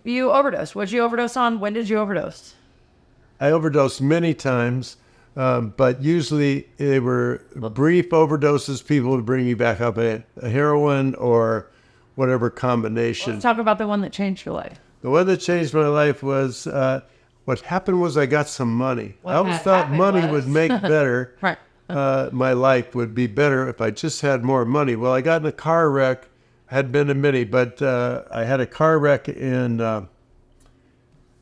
You overdosed. What'd you overdose on? When did you overdose? I overdosed many times, but usually they were brief overdoses. People would bring me back up a heroin or whatever combination. Let's talk about the one that changed your life. The one that changed my life was, what happened was I got some money. I always thought money would make better. Right. My life would be better if I just had more money. Well, I got in a car wreck. Had been in many, but I had a car wreck in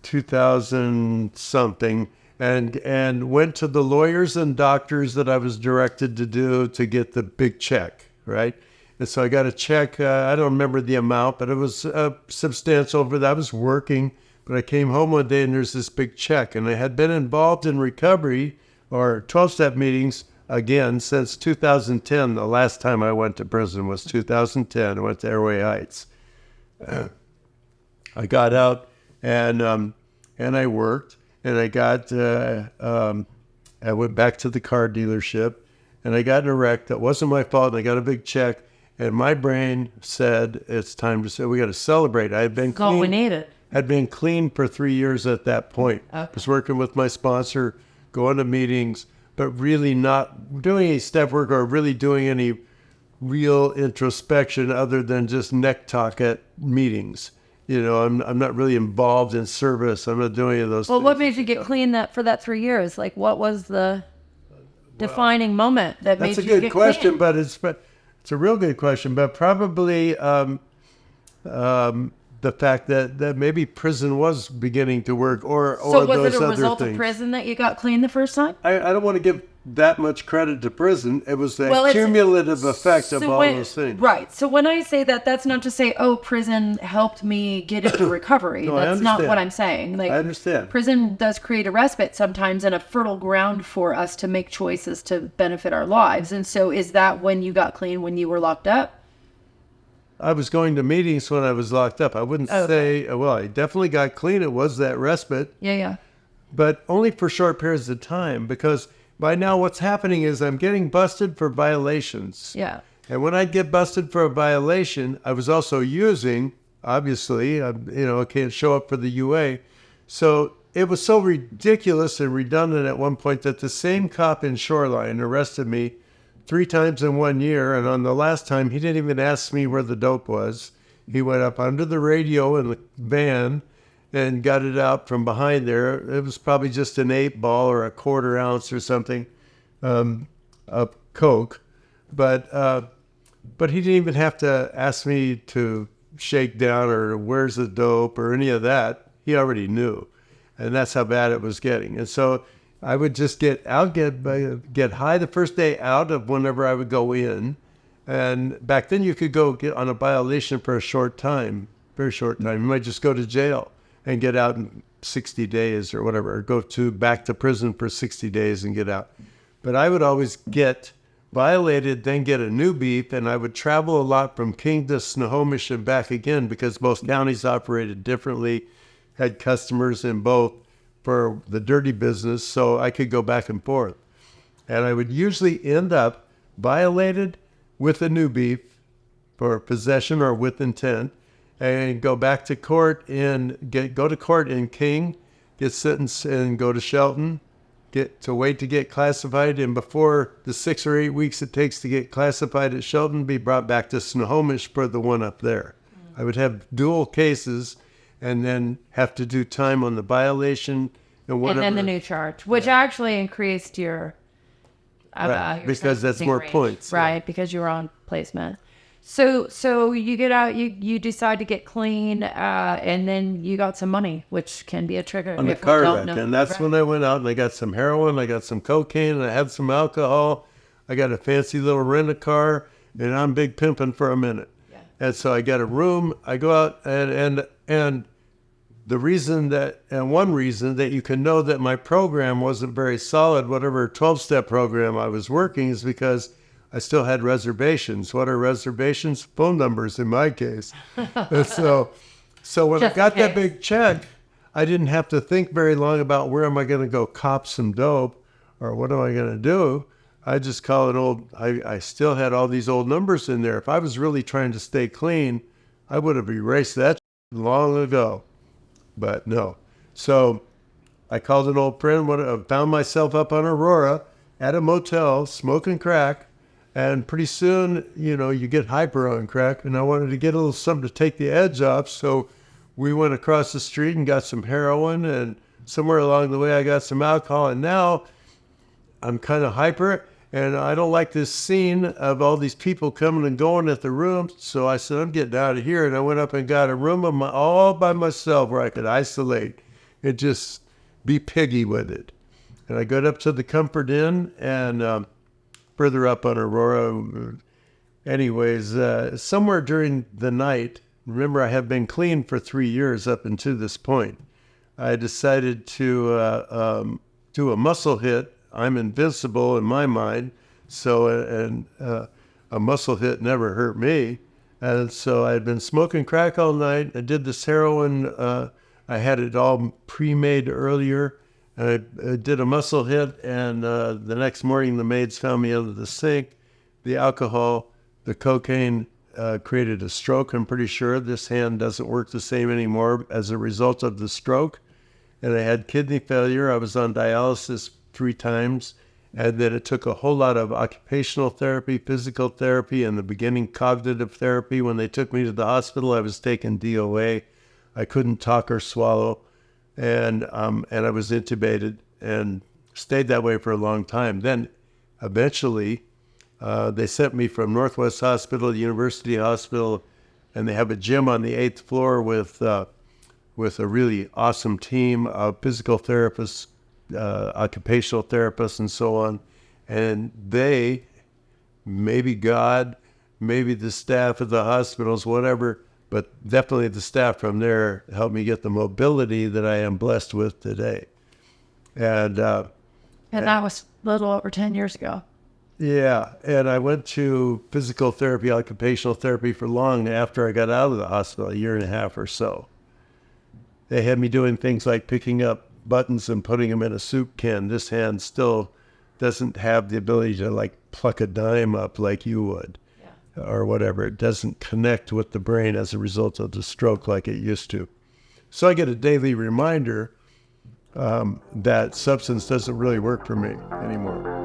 2000 something, and went to the lawyers and doctors that I was directed to do to get the big check, right? And so I got a check. I don't remember the amount, but it was substantial. But I was working, but I came home one day and there's this big check, and I had been involved in recovery or 12-step meetings again since 2010. The last time I went to prison was 2010. I went to Airway Heights. I got out and I worked, and I got I went back to the car dealership, and I got in a wreck that wasn't my fault, and I got a big check, and my brain said it's time to say we got to celebrate. I had been clean. Oh, we need it. Had been clean for 3 years at that point. Okay. I was working with my sponsor, going to meetings, but really not doing any step work or really doing any real introspection other than just neck talk at meetings. You know, I'm not really involved in service. I'm not doing any of those Well, things. what made you get clean for that 3 years? Like, what was the defining moment that made you That's a get good question, clean? but it's a real good question. But probably the fact that maybe prison was beginning to work, or So was those it a other result things. of prison that you got clean the first time? I don't want to give that much credit to prison. It was the Well, it's- cumulative effect of So all when- those things. Right. So when I say that, that's not to say, oh, prison helped me get into recovery. No, I That's not understand. what I'm saying. Like, I understand. Prison does create a respite sometimes and a fertile ground for us to make choices to benefit our lives. And so is that when you got clean, when you were locked up? I was going to meetings when I was locked up. I wouldn't say, well, I definitely got clean. It was that respite, Yeah. but only for short periods of time, because by now what's happening is I'm getting busted for violations. Yeah. And when I'd get busted for a violation, I was also using, obviously, I can't show up for the UA. So it was so ridiculous and redundant at one point that the same cop in Shoreline arrested me 3 times in 1 year. And on the last time, he didn't even ask me where the dope was. He went up under the radio in the van and got it out from behind there. It was probably just an 8-ball or a 1/4 ounce or something of coke. But he didn't even have to ask me to shake down or where's the dope or any of that. He already knew. And that's how bad it was getting. And so I would just get high the first day out of whenever I would go in. And back then you could go get on a violation for a short time, very short time. You might just go to jail and get out in 60 days or whatever, or go back to prison for 60 days and get out. But I would always get violated, then get a new beef, and I would travel a lot from King to Snohomish and back again because both counties operated differently, had customers in both for the dirty business, so I could go back and forth. And I would usually end up violated with a new beef for possession or with intent, and go back to court go to court in King, get sentenced and go to Shelton, wait to get classified, and before the 6 or 8 weeks it takes to get classified at Shelton, be brought back to Snohomish for the one up there. I would have dual cases and then have to do time on the violation and whatever. And then the new charge, which actually increased your... Right, your because that's sentencing more range. points. Right, because you were on placement. So you get out, you decide to get clean, and then you got some money, which can be a trigger. On the if we car don't wreck. know. And that's when I went out and I got some heroin, I got some cocaine, and I had some alcohol. I got a fancy little rent-a-car, and I'm big pimping for a minute. Yeah. And so I got a room, I go out, and the reason one reason that you can know that my program wasn't very solid, whatever 12-step program I was working, is because I still had reservations. What are reservations? Phone numbers in my case. And so when I got that big check, I didn't have to think very long about where am I going to go cop some dope or what am I going to do. I just call it I still had all these old numbers in there. If I was really trying to stay clean, I would have erased that long ago. but no. So I called an old friend, found myself up on Aurora at a motel smoking crack. And pretty soon, you get hyper on crack. And I wanted to get a little something to take the edge off. So we went across the street and got some heroin. And somewhere along the way, I got some alcohol. And now I'm kind of hyper. And I don't like this scene of all these people coming and going at the room. So I said, I'm getting out of here. And I went up and got a room all by myself where I could isolate and just be piggy with it. And I got up to the Comfort Inn and further up on Aurora. Anyways, somewhere during the night, remember I have been clean for 3 years up until this point, I decided to do a muscle hit. I'm invincible in my mind, so a muscle hit never hurt me. And so I had been smoking crack all night. I did this heroin. I had it all pre-made earlier. I did a muscle hit, and the next morning the maids found me under the sink. The alcohol, the cocaine created a stroke, I'm pretty sure. This hand doesn't work the same anymore as a result of the stroke. And I had kidney failure. I was on dialysis 3 times. And then it took a whole lot of occupational therapy, physical therapy, and the beginning cognitive therapy. When they took me to the hospital, I was taking DOA. I couldn't talk or swallow. And I was intubated and stayed that way for a long time. Then eventually they sent me from Northwest Hospital to University Hospital, and they have a gym on the 8th floor with a really awesome team of physical therapists, occupational therapists, and so on. And they, maybe God, maybe the staff at the hospitals, whatever, but definitely the staff from there helped me get the mobility that I am blessed with today. And that was a little over 10 years ago. Yeah, and I went to physical therapy, occupational therapy for long after I got out of the hospital, 1.5 years or so. They had me doing things like picking up buttons and putting them in a soup can. This hand still doesn't have the ability to pluck a dime up like you would. Or whatever. It doesn't connect with the brain as a result of the stroke like it used to. So I get a daily reminder that substance doesn't really work for me anymore.